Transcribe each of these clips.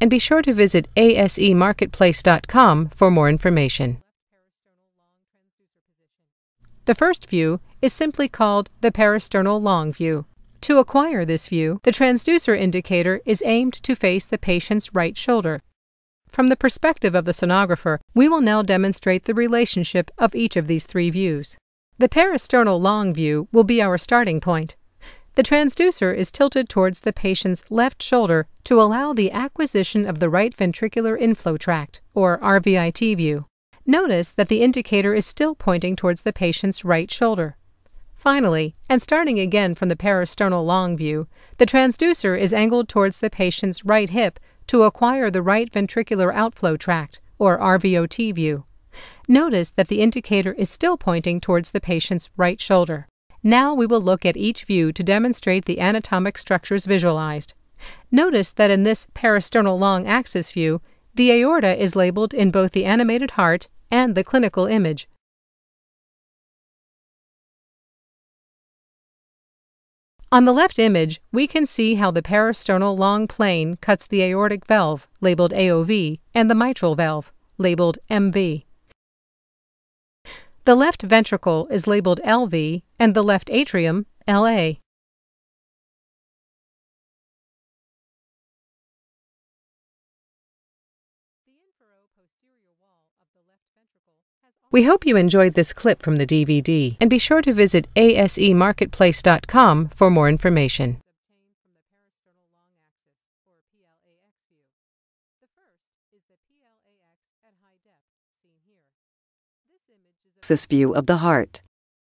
and be sure to visit asemarketplace.com for more information. The first view is simply called the parasternal long view. To acquire this view, the transducer indicator is aimed to face the patient's right shoulder. From the perspective of the sonographer, we will now demonstrate the relationship of each of these three views. The parasternal long view will be our starting point. The transducer is tilted towards the patient's left shoulder to allow the acquisition of the right ventricular inflow tract, or RVIT view. Notice that the indicator is still pointing towards the patient's right shoulder. Finally, and starting again from the parasternal long view, the transducer is angled towards the patient's right hip to acquire the right ventricular outflow tract, or RVOT view. Notice that the indicator is still pointing towards the patient's right shoulder. Now we will look at each view to demonstrate the anatomic structures visualized. Notice that in this parasternal long axis view, the aorta is labeled in both the animated heart and the clinical image. On the left image, we can see how the parasternal long plane cuts the aortic valve, labeled AOV, and the mitral valve, labeled MV. The left ventricle is labeled LV and the left atrium, LA. We hope you enjoyed this clip from the DVD, and be sure to visit asemarketplace.com for more information. Axis view of the heart.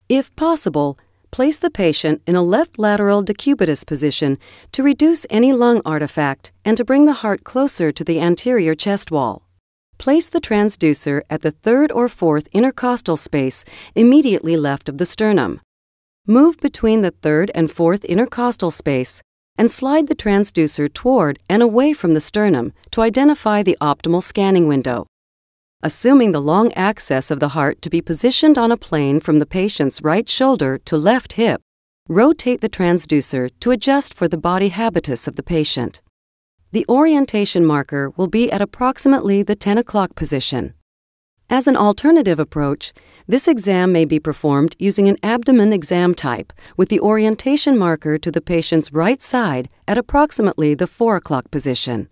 If possible, place the patient in a left lateral decubitus position to reduce any lung artifact and to bring the heart closer to the anterior chest wall. Place the transducer at the third or fourth intercostal space immediately left of the sternum. Move between the third and fourth intercostal space and slide the transducer toward and away from the sternum to identify the optimal scanning window. Assuming the long axis of the heart to be positioned on a plane from the patient's right shoulder to left hip, rotate the transducer to adjust for the body habitus of the patient. The orientation marker will be at approximately the 10 o'clock position. As an alternative approach, this exam may be performed using an abdomen exam type with the orientation marker to the patient's right side at approximately the 4 o'clock position.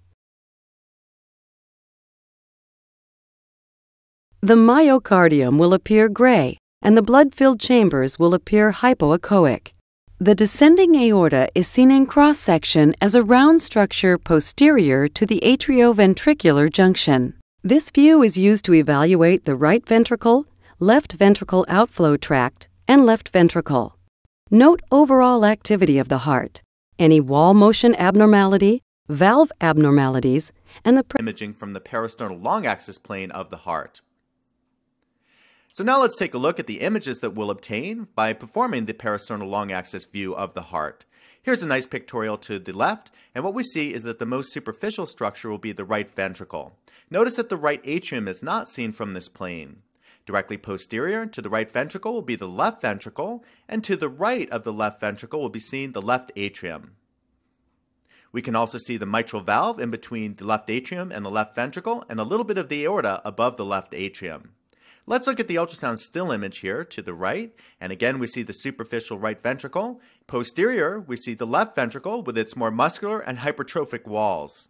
The myocardium will appear gray and the blood-filled chambers will appear hypoechoic. The descending aorta is seen in cross-section as a round structure posterior to the atrioventricular junction. This view is used to evaluate the right ventricle, left ventricle outflow tract, and left ventricle. Note overall activity of the heart, any wall motion abnormality, valve abnormalities, and the imaging from the parasternal long axis plane of the heart. So now let's take a look at the images that we'll obtain by performing the parasternal long axis view of the heart. Here's a nice pictorial to the left, and what we see is that the most superficial structure will be the right ventricle. Notice that the right atrium is not seen from this plane. Directly posterior to the right ventricle will be the left ventricle, and to the right of the left ventricle will be seen the left atrium. We can also see the mitral valve in between the left atrium and the left ventricle, and a little bit of the aorta above the left atrium. Let's look at the ultrasound still image here to the right, and again we see the superficial right ventricle. Posterior, we see the left ventricle with its more muscular and hypertrophic walls.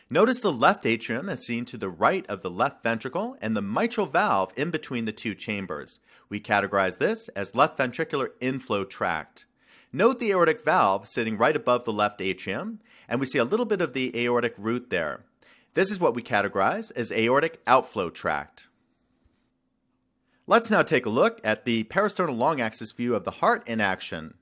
Notice the left atrium is seen to the right of the left ventricle and the mitral valve in between the two chambers. We categorize this as left ventricular inflow tract. Note the aortic valve sitting right above the left atrium, and we see a little bit of the aortic root there. This is what we categorize as aortic outflow tract. Let's now take a look at the parasternal long axis view of the heart in action.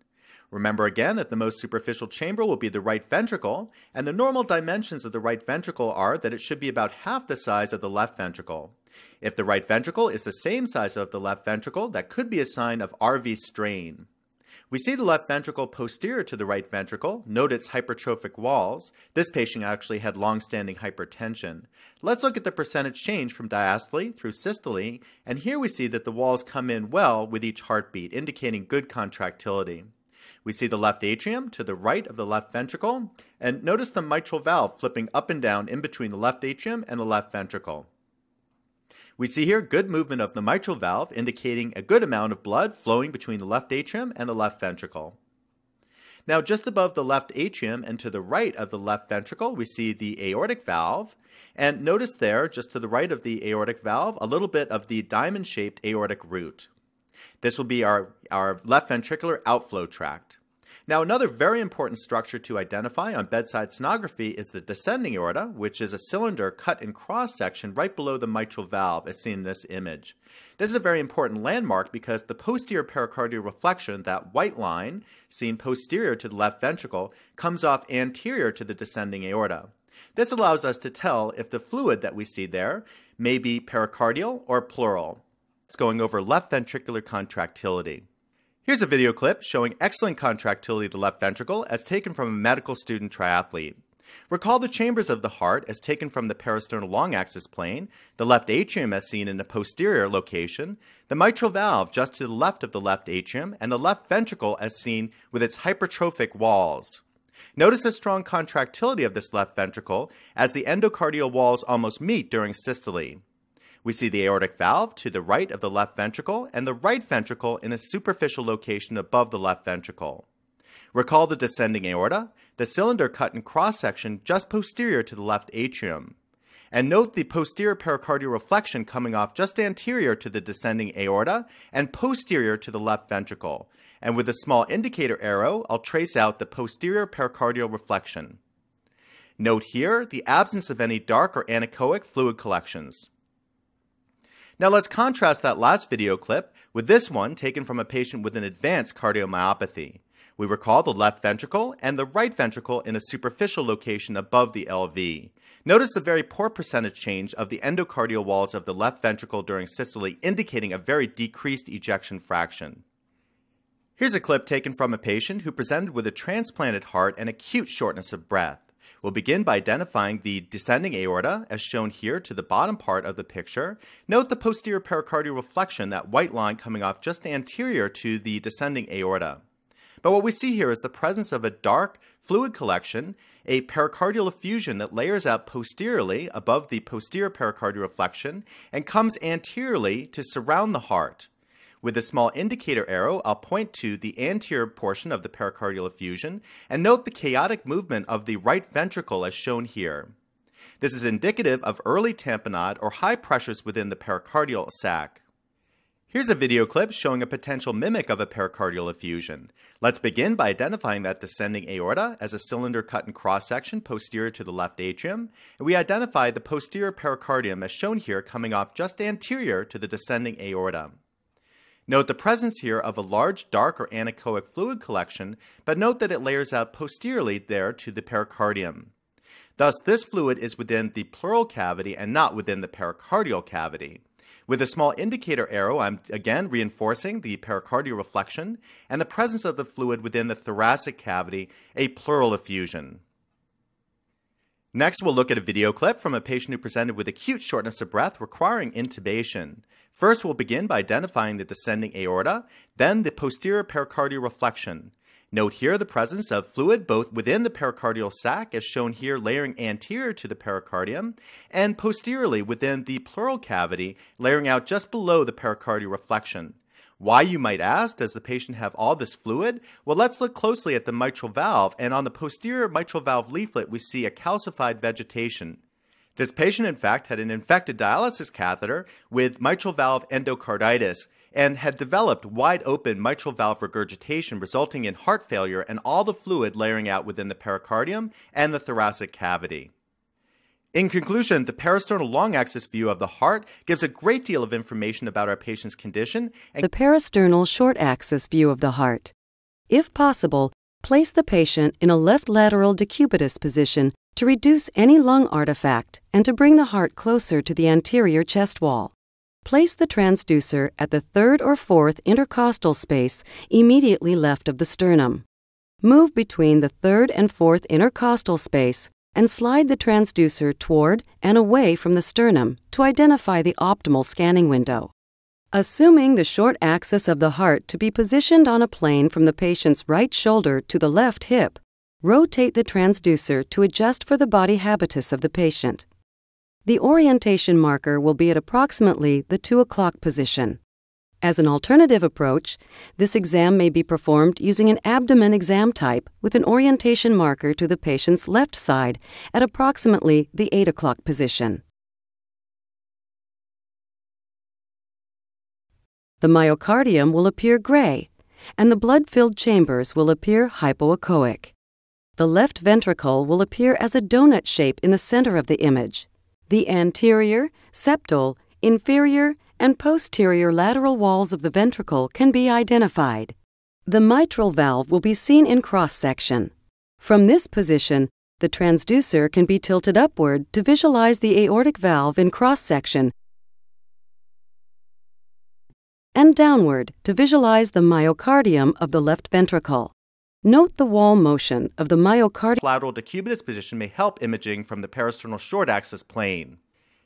Remember again that the most superficial chamber will be the right ventricle, and the normal dimensions of the right ventricle are that it should be about half the size of the left ventricle. If the right ventricle is the same size of the left ventricle, that could be a sign of RV strain. We see the left ventricle posterior to the right ventricle. Note its hypertrophic walls. This patient actually had long-standing hypertension. Let's look at the percentage change from diastole through systole, and here we see that the walls come in well with each heartbeat, indicating good contractility. We see the left atrium to the right of the left ventricle, and notice the mitral valve flipping up and down in between the left atrium and the left ventricle. We see here good movement of the mitral valve, indicating a good amount of blood flowing between the left atrium and the left ventricle. Now, just above the left atrium and to the right of the left ventricle, we see the aortic valve. And notice there, just to the right of the aortic valve, a little bit of the diamond-shaped aortic root. This will be our left ventricular outflow tract. Now, another very important structure to identify on bedside sonography is the descending aorta, which is a cylinder cut in cross-section right below the mitral valve, as seen in this image. This is a very important landmark because the posterior pericardial reflection, that white line seen posterior to the left ventricle, comes off anterior to the descending aorta. This allows us to tell if the fluid that we see there may be pericardial or pleural. It's going over left ventricular contractility. Here's a video clip showing excellent contractility of the left ventricle as taken from a medical student triathlete. Recall the chambers of the heart as taken from the peristernal long axis plane, the left atrium as seen in the posterior location, the mitral valve just to the left of the left atrium, and the left ventricle as seen with its hypertrophic walls. Notice the strong contractility of this left ventricle as the endocardial walls almost meet during systole. We see the aortic valve to the right of the left ventricle and the right ventricle in a superficial location above the left ventricle. Recall the descending aorta, the cylinder cut in cross-section just posterior to the left atrium. And note the posterior pericardial reflection coming off just anterior to the descending aorta and posterior to the left ventricle. And with a small indicator arrow, I'll trace out the posterior pericardial reflection. Note here the absence of any dark or anechoic fluid collections. Now let's contrast that last video clip with this one taken from a patient with an advanced cardiomyopathy. We recall the left ventricle and the right ventricle in a superficial location above the LV. Notice the very poor percentage change of the endocardial walls of the left ventricle during systole, indicating a very decreased ejection fraction. Here's a clip taken from a patient who presented with a transplanted heart and acute shortness of breath. We'll begin by identifying the descending aorta, as shown here to the bottom part of the picture. Note the posterior pericardial reflection, that white line coming off just anterior to the descending aorta. But what we see here is the presence of a dark fluid collection, a pericardial effusion that layers out posteriorly above the posterior pericardial reflection and comes anteriorly to surround the heart. With a small indicator arrow, I'll point to the anterior portion of the pericardial effusion and note the chaotic movement of the right ventricle as shown here. This is indicative of early tamponade or high pressures within the pericardial sac. Here's a video clip showing a potential mimic of a pericardial effusion. Let's begin by identifying that descending aorta as a cylinder cut in cross-section posterior to the left atrium, and we identify the posterior pericardium as shown here coming off just anterior to the descending aorta. Note the presence here of a large dark or anechoic fluid collection, but note that it layers out posteriorly there to the pericardium. Thus, this fluid is within the pleural cavity and not within the pericardial cavity. With a small indicator arrow, I'm again reinforcing the pericardial reflection and the presence of the fluid within the thoracic cavity, a pleural effusion. Next, we'll look at a video clip from a patient who presented with acute shortness of breath requiring intubation. First, we'll begin by identifying the descending aorta, then the posterior pericardial reflection. Note here the presence of fluid both within the pericardial sac, as shown here layering anterior to the pericardium, and posteriorly within the pleural cavity, layering out just below the pericardial reflection. Why, you might ask, does the patient have all this fluid? Well, let's look closely at the mitral valve, and on the posterior mitral valve leaflet, we see a calcified vegetation. This patient, in fact, had an infected dialysis catheter with mitral valve endocarditis and had developed wide-open mitral valve regurgitation, resulting in heart failure and all the fluid layering out within the pericardium and the thoracic cavity. In conclusion, the peristernal long axis view of the heart gives a great deal of information about our patient's condition. The peristernal short axis view of the heart. If possible, place the patient in a left lateral decubitus position to reduce any lung artifact and to bring the heart closer to the anterior chest wall. Place the transducer at the third or fourth intercostal space immediately left of the sternum. Move between the third and fourth intercostal space and slide the transducer toward and away from the sternum to identify the optimal scanning window. Assuming the short axis of the heart to be positioned on a plane from the patient's right shoulder to the left hip, rotate the transducer to adjust for the body habitus of the patient. The orientation marker will be at approximately the 2 o'clock position. As an alternative approach, this exam may be performed using an abdomen exam type with an orientation marker to the patient's left side at approximately the 8 o'clock position. The myocardium will appear gray, and the blood-filled chambers will appear hypoechoic. The left ventricle will appear as a donut shape in the center of the image. The anterior, septal, inferior, and posterior lateral walls of the ventricle can be identified. The mitral valve will be seen in cross-section. From this position, the transducer can be tilted upward to visualize the aortic valve in cross-section and downward to visualize the myocardium of the left ventricle. Note the wall motion of the myocardium. Lateral decubitus position may help imaging from the parasternal short axis plane.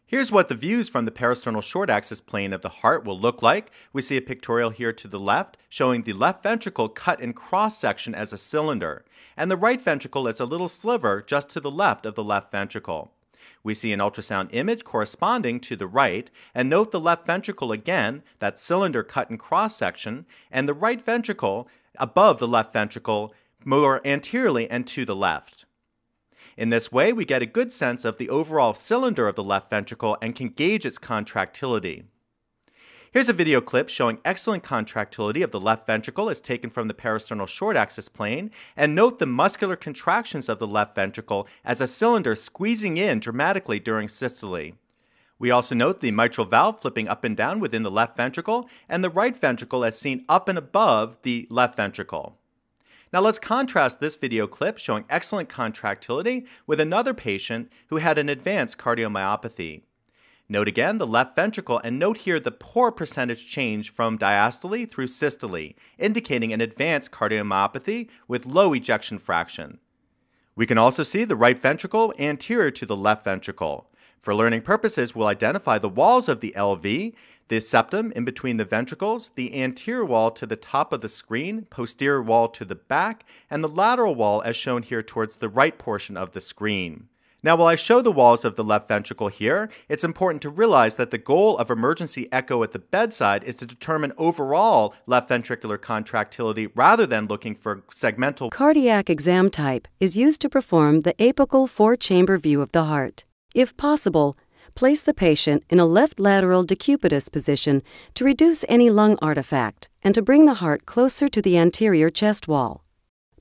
Here's what the views from the parasternal short axis plane of the heart will look like. We see a pictorial here to the left showing the left ventricle cut in cross-section as a cylinder, and the right ventricle as a little sliver just to the left of the left ventricle. We see an ultrasound image corresponding to the right, and note the left ventricle again, that cylinder cut in cross-section, and the right ventricle above the left ventricle more anteriorly and to the left. In this way, we get a good sense of the overall cylinder of the left ventricle and can gauge its contractility. Here's a video clip showing excellent contractility of the left ventricle as taken from the parasternal short axis plane, and note the muscular contractions of the left ventricle as a cylinder squeezing in dramatically during systole. We also note the mitral valve flipping up and down within the left ventricle, and the right ventricle as seen up and above the left ventricle. Now let's contrast this video clip showing excellent contractility with another patient who had an advanced cardiomyopathy. Note again the left ventricle, and note here the poor percentage change from diastole through systole, indicating an advanced cardiomyopathy with low ejection fraction. We can also see the right ventricle anterior to the left ventricle. For learning purposes, we'll identify the walls of the LV, the septum in between the ventricles, the anterior wall to the top of the screen, posterior wall to the back, and the lateral wall as shown here towards the right portion of the screen. Now, while I show the walls of the left ventricle here, it's important to realize that the goal of emergency echo at the bedside is to determine overall left ventricular contractility rather than looking for segmental. Cardiac exam type is used to perform the apical 4-chamber view of the heart. If possible, place the patient in a left lateral decubitus position to reduce any lung artifact and to bring the heart closer to the anterior chest wall.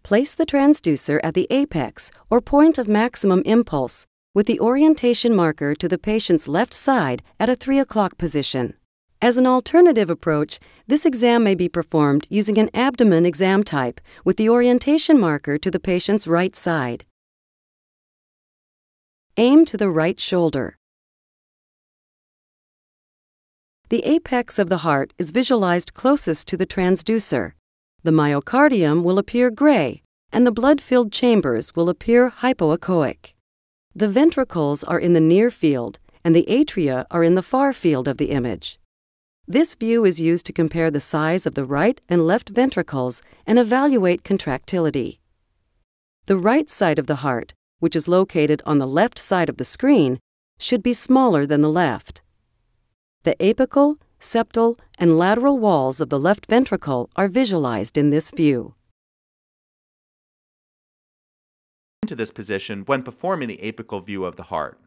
Place the transducer at the apex or point of maximum impulse with the orientation marker to the patient's left side at a 3 o'clock position. As an alternative approach, this exam may be performed using an abdomen exam type with the orientation marker to the patient's right side. Aim to the right shoulder. The apex of the heart is visualized closest to the transducer. The myocardium will appear gray, and the blood-filled chambers will appear hypoechoic. The ventricles are in the near field, and the atria are in the far field of the image. This view is used to compare the size of the right and left ventricles and evaluate contractility. The right side of the heart, which is located on the left side of the screen, should be smaller than the left. The apical, septal, and lateral walls of the left ventricle are visualized in this view. To this position when performing the apical view of the heart.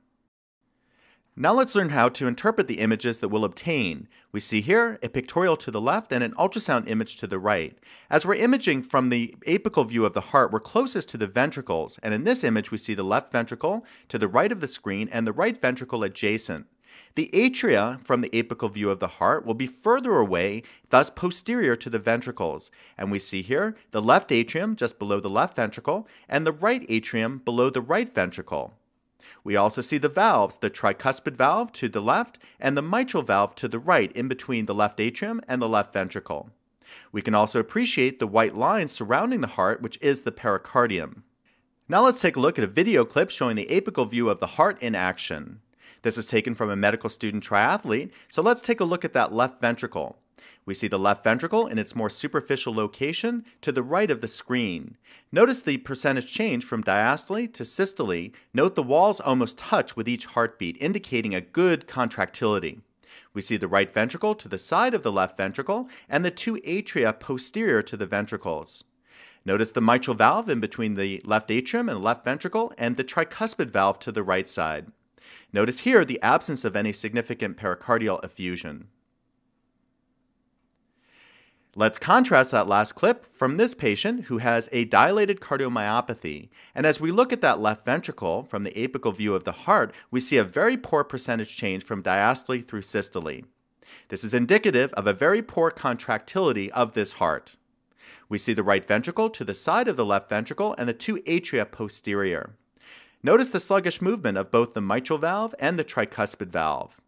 Now let's learn how to interpret the images that we'll obtain. We see here a pictorial to the left and an ultrasound image to the right. As we're imaging from the apical view of the heart, we're closest to the ventricles, and in this image we see the left ventricle to the right of the screen and the right ventricle adjacent. The atria from the apical view of the heart will be further away, thus posterior to the ventricles. And we see here the left atrium just below the left ventricle and the right atrium below the right ventricle. We also see the valves, the tricuspid valve to the left and the mitral valve to the right in between the left atrium and the left ventricle. We can also appreciate the white lines surrounding the heart, which is the pericardium. Now let's take a look at a video clip showing the apical view of the heart in action. This is taken from a medical student triathlete, so let's take a look at that left ventricle. We see the left ventricle in its more superficial location to the right of the screen. Notice the percentage change from diastole to systole. Note the walls almost touch with each heartbeat, indicating a good contractility. We see the right ventricle to the side of the left ventricle and the two atria posterior to the ventricles. Notice the mitral valve in between the left atrium and left ventricle and the tricuspid valve to the right side. Notice here the absence of any significant pericardial effusion. Let's contrast that last clip from this patient who has a dilated cardiomyopathy. And as we look at that left ventricle from the apical view of the heart, we see a very poor percentage change from diastole through systole. This is indicative of a very poor contractility of this heart. We see the right ventricle to the side of the left ventricle and the two atria posterior. Notice the sluggish movement of both the mitral valve and the tricuspid valve.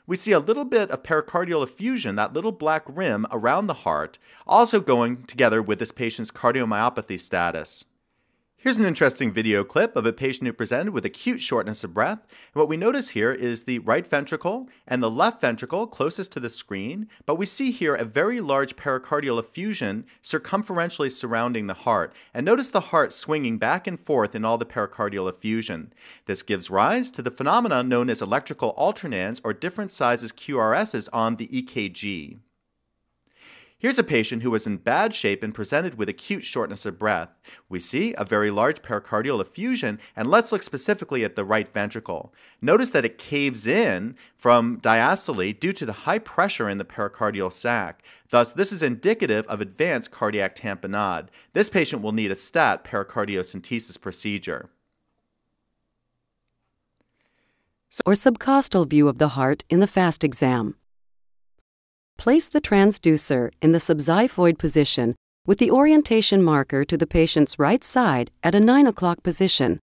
We see a little bit of pericardial effusion, that little black rim around the heart, also going together with this patient's cardiomyopathy status. Here's an interesting video clip of a patient who presented with acute shortness of breath. And what we notice here is the right ventricle and the left ventricle closest to the screen, but we see here a very large pericardial effusion circumferentially surrounding the heart. And notice the heart swinging back and forth in all the pericardial effusion. This gives rise to the phenomenon known as electrical alternans, or different sizes QRSs on the EKG. Here's a patient who was in bad shape and presented with acute shortness of breath. We see a very large pericardial effusion, and let's look specifically at the right ventricle. Notice that it caves in from diastole due to the high pressure in the pericardial sac. Thus, this is indicative of advanced cardiac tamponade. This patient will need a stat pericardiocentesis procedure. Or subcostal view of the heart in the FAST exam. Place the transducer in the subxiphoid position with the orientation marker to the patient's right side at a 9 o'clock position.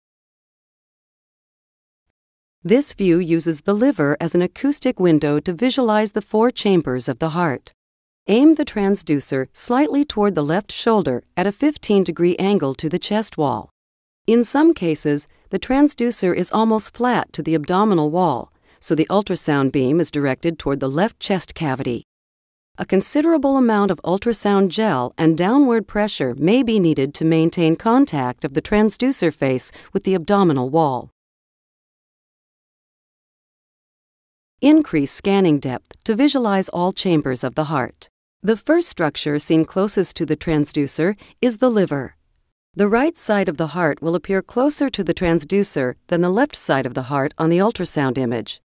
This view uses the liver as an acoustic window to visualize the 4 chambers of the heart. Aim the transducer slightly toward the left shoulder at a 15-degree angle to the chest wall. In some cases, the transducer is almost flat to the abdominal wall, so the ultrasound beam is directed toward the left chest cavity. A considerable amount of ultrasound gel and downward pressure may be needed to maintain contact of the transducer face with the abdominal wall. Increase scanning depth to visualize all chambers of the heart. The first structure seen closest to the transducer is the liver. The right side of the heart will appear closer to the transducer than the left side of the heart on the ultrasound image.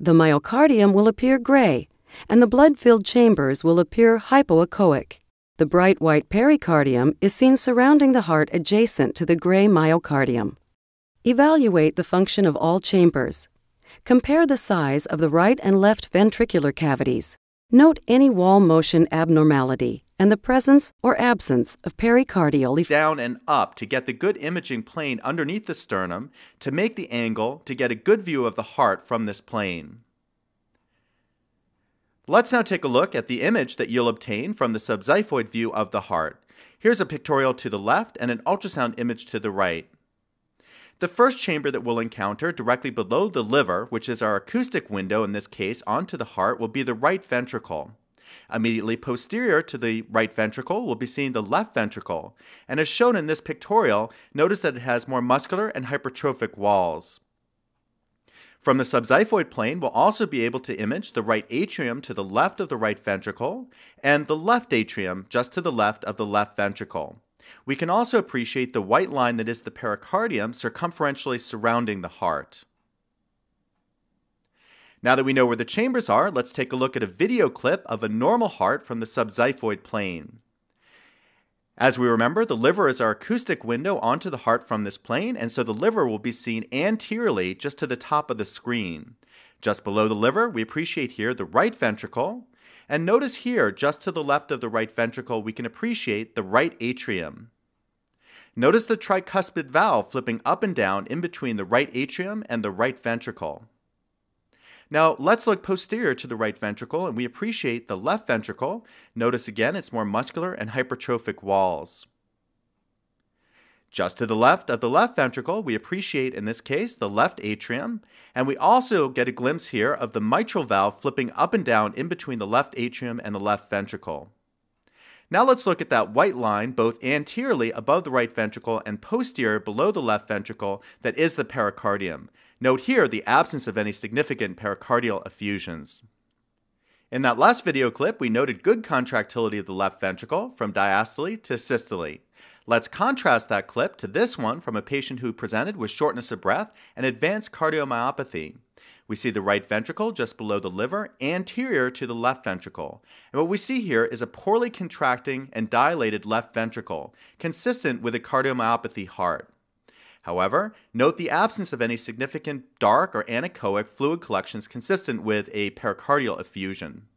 The myocardium will appear gray, and the blood-filled chambers will appear hypoechoic. The bright white pericardium is seen surrounding the heart adjacent to the gray myocardium. Evaluate the function of all chambers. Compare the size of the right and left ventricular cavities. Note any wall motion abnormality and the presence or absence of pericardial effusion. Down and up to get the good imaging plane underneath the sternum, to make the angle to get a good view of the heart from this plane. Let's now take a look at the image that you'll obtain from the subxiphoid view of the heart. Here's a pictorial to the left and an ultrasound image to the right. The first chamber that we'll encounter directly below the liver, which is our acoustic window in this case onto the heart, will be the right ventricle. Immediately posterior to the right ventricle will be seen the left ventricle, and as shown in this pictorial, notice that it has more muscular and hypertrophic walls. From the subxiphoid plane, we'll also be able to image the right atrium to the left of the right ventricle and the left atrium just to the left of the left ventricle. We can also appreciate the white line that is the pericardium circumferentially surrounding the heart. Now that we know where the chambers are, let's take a look at a video clip of a normal heart from the subxiphoid plane. As we remember, the liver is our acoustic window onto the heart from this plane, and so the liver will be seen anteriorly just to the top of the screen. Just below the liver, we appreciate here the right ventricle, and notice here, just to the left of the right ventricle, we can appreciate the right atrium. Notice the tricuspid valve flipping up and down in between the right atrium and the right ventricle. Now, let's look posterior to the right ventricle, and we appreciate the left ventricle. Notice again, it's more muscular and hypertrophic walls. Just to the left of the left ventricle, we appreciate in this case the left atrium, and we also get a glimpse here of the mitral valve flipping up and down in between the left atrium and the left ventricle. Now let's look at that white line both anteriorly above the right ventricle and posterior below the left ventricle that is the pericardium. Note here the absence of any significant pericardial effusions. In that last video clip, we noted good contractility of the left ventricle from diastole to systole. Let's contrast that clip to this one from a patient who presented with shortness of breath and advanced cardiomyopathy. We see the right ventricle just below the liver, anterior to the left ventricle. And what we see here is a poorly contracting and dilated left ventricle, consistent with a cardiomyopathy heart. However, note the absence of any significant dark or anechoic fluid collections consistent with a pericardial effusion.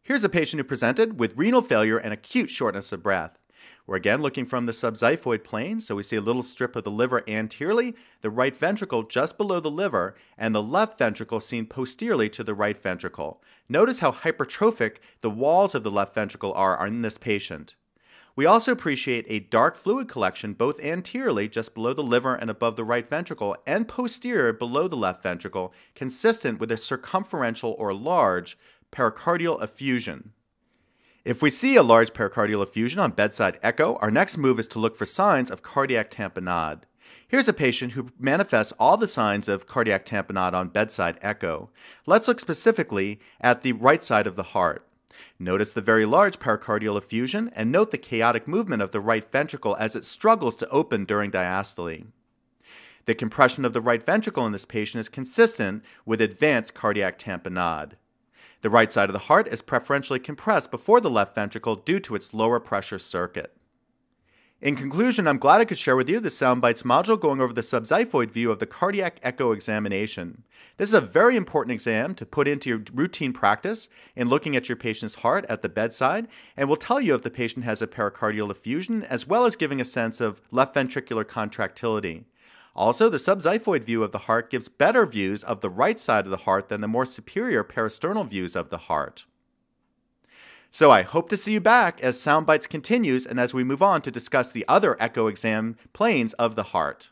Here's a patient who presented with renal failure and acute shortness of breath. We're again looking from the subxiphoid plane, so we see a little strip of the liver anteriorly, the right ventricle just below the liver, and the left ventricle seen posteriorly to the right ventricle. Notice how hypertrophic the walls of the left ventricle are in this patient. We also appreciate a dark fluid collection both anteriorly just below the liver and above the right ventricle and posterior below the left ventricle, consistent with a circumferential or large pericardial effusion. If we see a large pericardial effusion on bedside echo, our next move is to look for signs of cardiac tamponade. Here's a patient who manifests all the signs of cardiac tamponade on bedside echo. Let's look specifically at the right side of the heart. Notice the very large pericardial effusion and note the chaotic movement of the right ventricle as it struggles to open during diastole. The compression of the right ventricle in this patient is consistent with advanced cardiac tamponade. The right side of the heart is preferentially compressed before the left ventricle due to its lower pressure circuit. In conclusion, I'm glad I could share with you the Soundbites module going over the subxiphoid view of the cardiac echo examination. This is a very important exam to put into your routine practice in looking at your patient's heart at the bedside, and will tell you if the patient has a pericardial effusion, as well as giving a sense of left ventricular contractility. Also, the subxiphoid view of the heart gives better views of the right side of the heart than the more superior peristernal views of the heart. So I hope to see you back as Soundbites continues and as we move on to discuss the other echo exam planes of the heart.